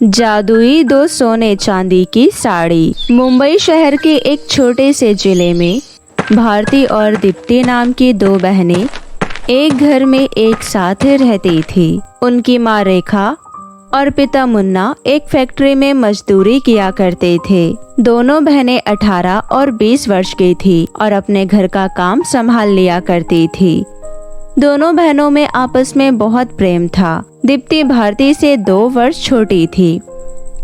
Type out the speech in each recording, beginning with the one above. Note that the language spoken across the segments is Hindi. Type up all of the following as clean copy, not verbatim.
जादुई दो सोने चांदी की साड़ी। मुंबई शहर के एक छोटे से जिले में भारती और दीप्ति नाम की दो बहनें एक घर में एक साथ रहती थी। उनकी माँ रेखा और पिता मुन्ना एक फैक्ट्री में मजदूरी किया करते थे। दोनों बहनें 18 और 20 वर्ष की थी और अपने घर का काम संभाल लिया करती थी। दोनों बहनों में आपस में बहुत प्रेम था। दीप्ति भारती से 2 वर्ष छोटी थी,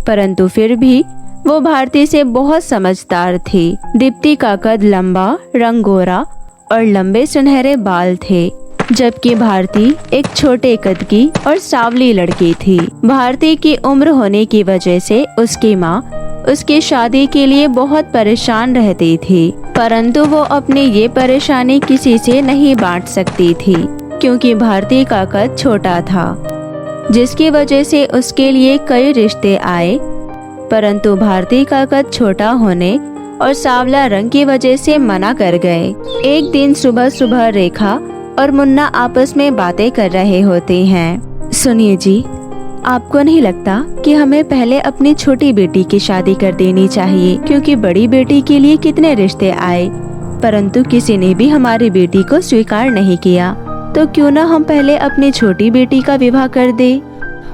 परंतु फिर भी वो भारती से बहुत समझदार थी। दीप्ति का कद लंबा, रंग गोरा और लंबे सुनहरे बाल थे, जबकि भारती एक छोटे कद की और सांवली लड़की थी। भारती की उम्र होने की वजह से उसकी माँ उसकी शादी के लिए बहुत परेशान रहती थी, परंतु वो अपनी ये परेशानी किसी से नहीं बांट सकती थी, क्योंकि भारती का कद छोटा था, जिसकी वजह से उसके लिए कई रिश्ते आए। परंतु भारती का कद छोटा होने और सांवला रंग की वजह से मना कर गए। एक दिन सुबह सुबह रेखा और मुन्ना आपस में बातें कर रहे होते हैं। सुनिए जी, आपको नहीं लगता कि हमें पहले अपनी छोटी बेटी की शादी कर देनी चाहिए, क्योंकि बड़ी बेटी के लिए कितने रिश्ते आए, परंतु किसी ने भी हमारी बेटी को स्वीकार नहीं किया। तो क्यों न हम पहले अपनी छोटी बेटी का विवाह कर दे।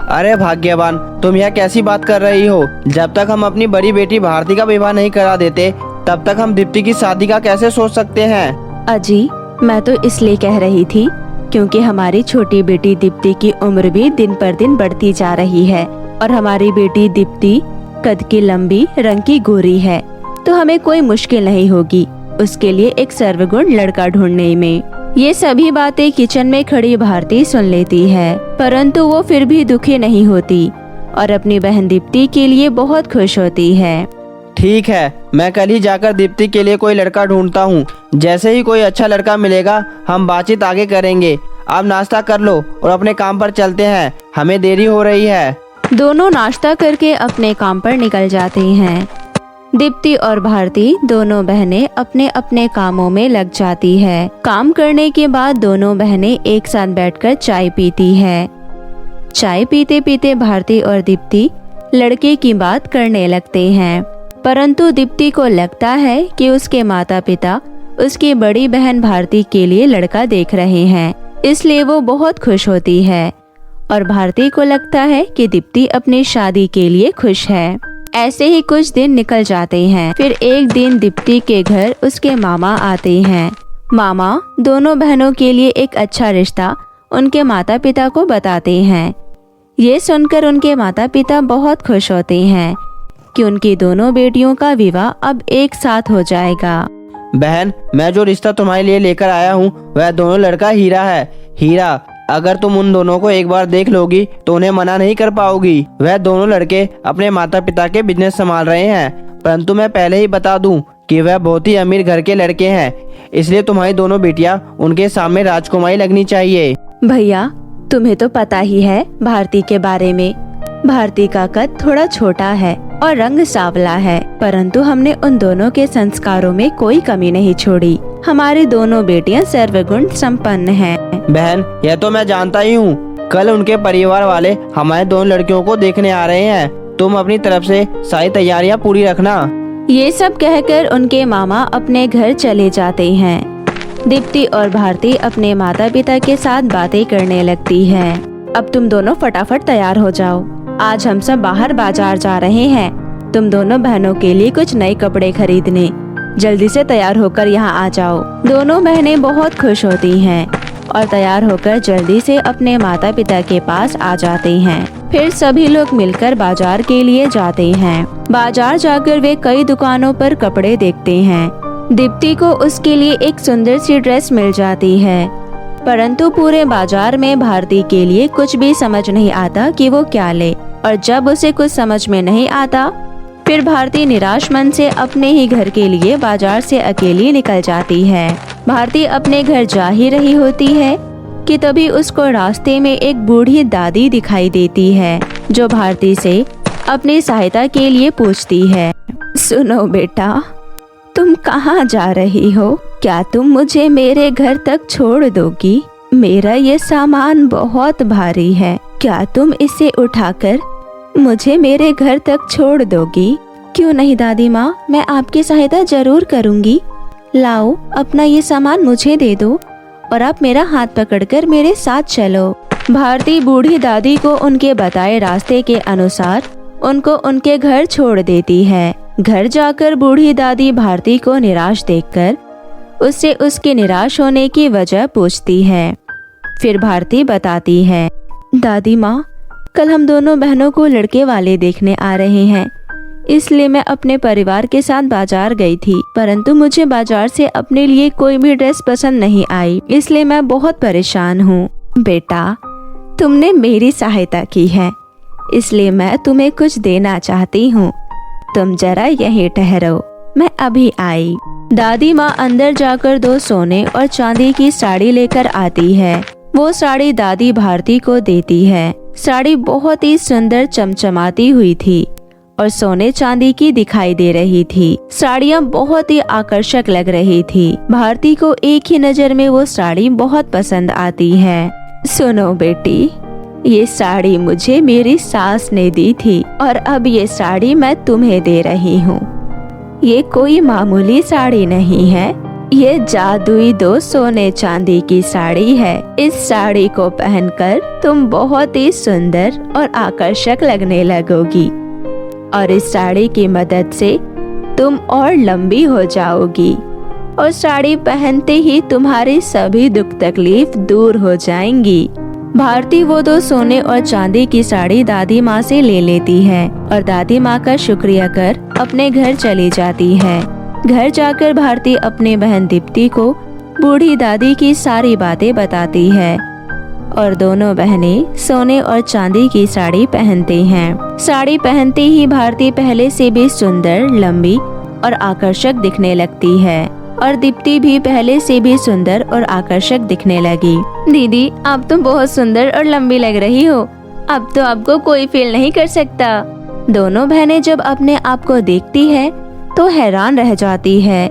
अरे भाग्यवान, तुम यह कैसी बात कर रही हो? जब तक हम अपनी बड़ी बेटी भारती का विवाह नहीं करा देते, तब तक हम दीप्ति की शादी का कैसे सोच सकते हैं? अजी, मैं तो इसलिए कह रही थी क्योंकि हमारी छोटी बेटी दीप्ति की उम्र भी दिन पर दिन बढ़ती जा रही है और हमारी बेटी दीप्ति कद की लंबी, रंग की गोरी है, तो हमें कोई मुश्किल नहीं होगी उसके लिए एक सर्वगुण लड़का ढूंढने में। ये सभी बातें किचन में खड़ी भारती सुन लेती है, परंतु वो फिर भी दुखी नहीं होती और अपनी बहन दीप्ति के लिए बहुत खुश होती है। ठीक है, मैं कल ही जाकर दीप्ति के लिए कोई लड़का ढूंढता हूँ। जैसे ही कोई अच्छा लड़का मिलेगा, हम बातचीत आगे करेंगे। आप नाश्ता कर लो और अपने काम पर चलते हैं, हमें देरी हो रही है। दोनों नाश्ता करके अपने काम पर निकल जाते हैं। दीप्ति और भारती दोनों बहनें अपने अपने कामों में लग जाती है। काम करने के बाद दोनों बहनें एक साथ बैठकर चाय पीती है। चाय पीते पीते भारती और दीप्ति लड़के की बात करने लगते हैं, परंतु दीप्ति को लगता है कि उसके माता पिता उसकी बड़ी बहन भारती के लिए लड़का देख रहे हैं, इसलिए वो बहुत खुश होती है और भारती को लगता है कि दीप्ति अपनी शादी के लिए खुश है। ऐसे ही कुछ दिन निकल जाते हैं। फिर एक दिन दीप्ति के घर उसके मामा आते हैं। मामा दोनों बहनों के लिए एक अच्छा रिश्ता उनके माता पिता को बताते हैं। ये सुनकर उनके माता पिता बहुत खुश होते हैं कि उनकी दोनों बेटियों का विवाह अब एक साथ हो जाएगा। बहन, मैं जो रिश्ता तुम्हारे लिए लेकर आया हूँ वह दोनों लड़का हीरा है। हीरा, अगर तुम उन दोनों को एक बार देख लोगी तो उन्हें मना नहीं कर पाओगी। वह दोनों लड़के अपने माता पिता के बिजनेस संभाल रहे हैं, परंतु मैं पहले ही बता दूं कि वह बहुत ही अमीर घर के लड़के हैं, इसलिए तुम्हारी दोनों बेटियां उनके सामने राजकुमारी लगनी चाहिए। भैया, तुम्हें तो पता ही है भारती के बारे में। भारती का कद थोड़ा छोटा है और रंग सांवला है, परंतु हमने उन दोनों के संस्कारों में कोई कमी नहीं छोड़ी। हमारी दोनों बेटियां सर्वगुण संपन्न हैं। बहन, यह तो मैं जानता ही हूँ। कल उनके परिवार वाले हमारे दोनों लड़कियों को देखने आ रहे हैं। तुम अपनी तरफ से सारी तैयारियां पूरी रखना। ये सब कहकर उनके मामा अपने घर चले जाते हैं। दीप्ति और भारती अपने माता पिता के साथ बातें करने लगती है। अब तुम दोनों फटाफट तैयार हो जाओ, आज हम सब बाहर बाजार जा रहे हैं। तुम दोनों बहनों के लिए कुछ नए कपड़े खरीदने, जल्दी से तैयार होकर यहाँ आ जाओ। दोनों बहनें बहुत खुश होती हैं और तैयार होकर जल्दी से अपने माता पिता के पास आ जाते हैं। फिर सभी लोग मिलकर बाजार के लिए जाते हैं। बाजार जाकर वे कई दुकानों पर कपड़े देखते हैं। दीप्ति को उसके लिए एक सुंदर सी ड्रेस मिल जाती है, परंतु पूरे बाजार में भारती के लिए कुछ भी समझ नहीं आता कि वो क्या ले, और जब उसे कुछ समझ में नहीं आता, फिर भारती निराश मन से अपने ही घर के लिए बाजार से अकेली निकल जाती है। भारती अपने घर जा ही रही होती है कि तभी उसको रास्ते में एक बूढ़ी दादी दिखाई देती है, जो भारती से अपनी सहायता के लिए पूछती है। सुनो बेटा, तुम कहाँ जा रही हो? क्या तुम मुझे मेरे घर तक छोड़ दोगी? मेरा ये सामान बहुत भारी है, क्या तुम इसे उठाकर मुझे मेरे घर तक छोड़ दोगी? क्यों नहीं दादी माँ, मैं आपकी सहायता जरूर करूँगी। लाओ अपना ये सामान मुझे दे दो और आप मेरा हाथ पकड़कर मेरे साथ चलो। भारती बूढ़ी दादी को उनके बताए रास्ते के अनुसार उनको उनके घर छोड़ देती है। घर जाकर बूढ़ी दादी भारती को निराश देखकर उससे उसके निराश होने की वजह पूछती है। फिर भारती बताती है, दादी माँ, कल हम दोनों बहनों को लड़के वाले देखने आ रहे हैं, इसलिए मैं अपने परिवार के साथ बाजार गई थी, परंतु मुझे बाजार से अपने लिए कोई भी ड्रेस पसंद नहीं आई, इसलिए मैं बहुत परेशान हूँ। बेटा, तुमने मेरी सहायता की है, इसलिए मैं तुम्हें कुछ देना चाहती हूँ। तुम जरा यहीं ठहरो, मैं अभी आई। दादी माँ अंदर जाकर 2 सोने और चांदी की साड़ी लेकर आती है। वो साड़ी दादी भारती को देती है। साड़ी बहुत ही सुंदर चमचमाती हुई थी और सोने चांदी की दिखाई दे रही थी। साड़ियाँ बहुत ही आकर्षक लग रही थी। भारती को एक ही नजर में वो साड़ी बहुत पसंद आती है। सुनो बेटी, ये साड़ी मुझे मेरी सास ने दी थी और अब ये साड़ी मैं तुम्हें दे रही हूँ। ये कोई मामूली साड़ी नहीं है, ये जादुई 2 सोने चांदी की साड़ी है। इस साड़ी को पहनकर तुम बहुत ही सुंदर और आकर्षक लगने लगोगी और इस साड़ी की मदद से तुम और लंबी हो जाओगी और साड़ी पहनते ही तुम्हारी सभी दुख तकलीफ दूर हो जाएंगी। भारती वो 2 सोने और चांदी की साड़ी दादी माँ से ले लेती है और दादी माँ का शुक्रिया कर अपने घर चली जाती है। घर जाकर भारती अपनी बहन दीप्ति को बूढ़ी दादी की सारी बातें बताती है और दोनों बहनें सोने और चांदी की साड़ी पहनती हैं। साड़ी पहनते ही भारती पहले से भी सुंदर, लंबी और आकर्षक दिखने लगती है और दीप्ति भी पहले से भी सुंदर और आकर्षक दिखने लगी। दीदी, आप तो बहुत सुंदर और लंबी लग रही हो, अब तो आपको कोई फेल नहीं कर सकता। दोनों बहनें जब अपने आप को देखती है तो हैरान रह जाती है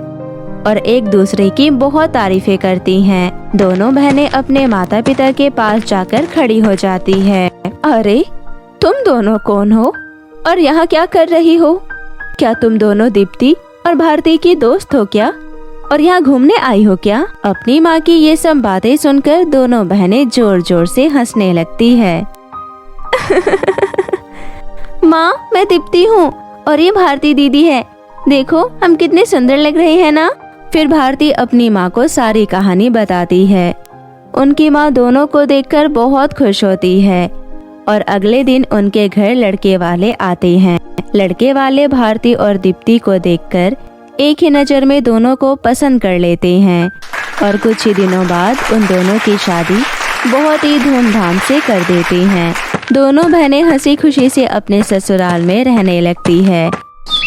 और एक दूसरे की बहुत तारीफें करती हैं। दोनों बहनें अपने माता पिता के पास जाकर खड़ी हो जाती है। अरे, तुम दोनों कौन हो और यहाँ क्या कर रही हो? क्या तुम दोनों दीप्ति और भारती की दोस्त हो क्या और यहाँ घूमने आई हो क्या? अपनी माँ की ये सब बातें सुनकर दोनों बहनें जोर जोर से हंसने लगती है। माँ, मैं दीप्ति हूँ और ये भारती दीदी है, देखो हम कितने सुंदर लग रहे हैं ना। फिर भारती अपनी माँ को सारी कहानी बताती है। उनकी माँ दोनों को देखकर बहुत खुश होती है और अगले दिन उनके घर लड़के वाले आते हैं। लड़के वाले भारती और दीप्ति को देखकर एक ही नज़र में दोनों को पसंद कर लेते हैं और कुछ ही दिनों बाद उन दोनों की शादी बहुत ही धूमधाम से कर देते हैं। दोनों बहनें हंसी खुशी से अपने ससुराल में रहने लगती है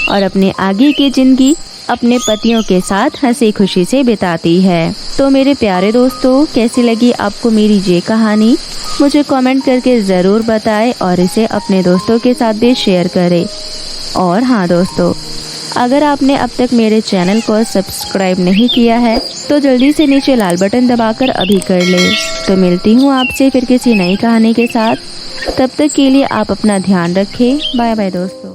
और अपने आगे की जिंदगी अपने पतियों के साथ हंसी खुशी से बिताती है। तो मेरे प्यारे दोस्तों, कैसी लगी आपको मेरी ये कहानी? मुझे कमेंट करके ज़रूर बताएं और इसे अपने दोस्तों के साथ भी शेयर करें। और हाँ दोस्तों, अगर आपने अब तक मेरे चैनल को सब्सक्राइब नहीं किया है तो जल्दी से नीचे लाल बटन दबाकर अभी कर ले। तो मिलती हूँ आपसे फिर किसी नई कहानी के साथ। तब तक के लिए आप अपना ध्यान रखें। बाय बाय दोस्तों।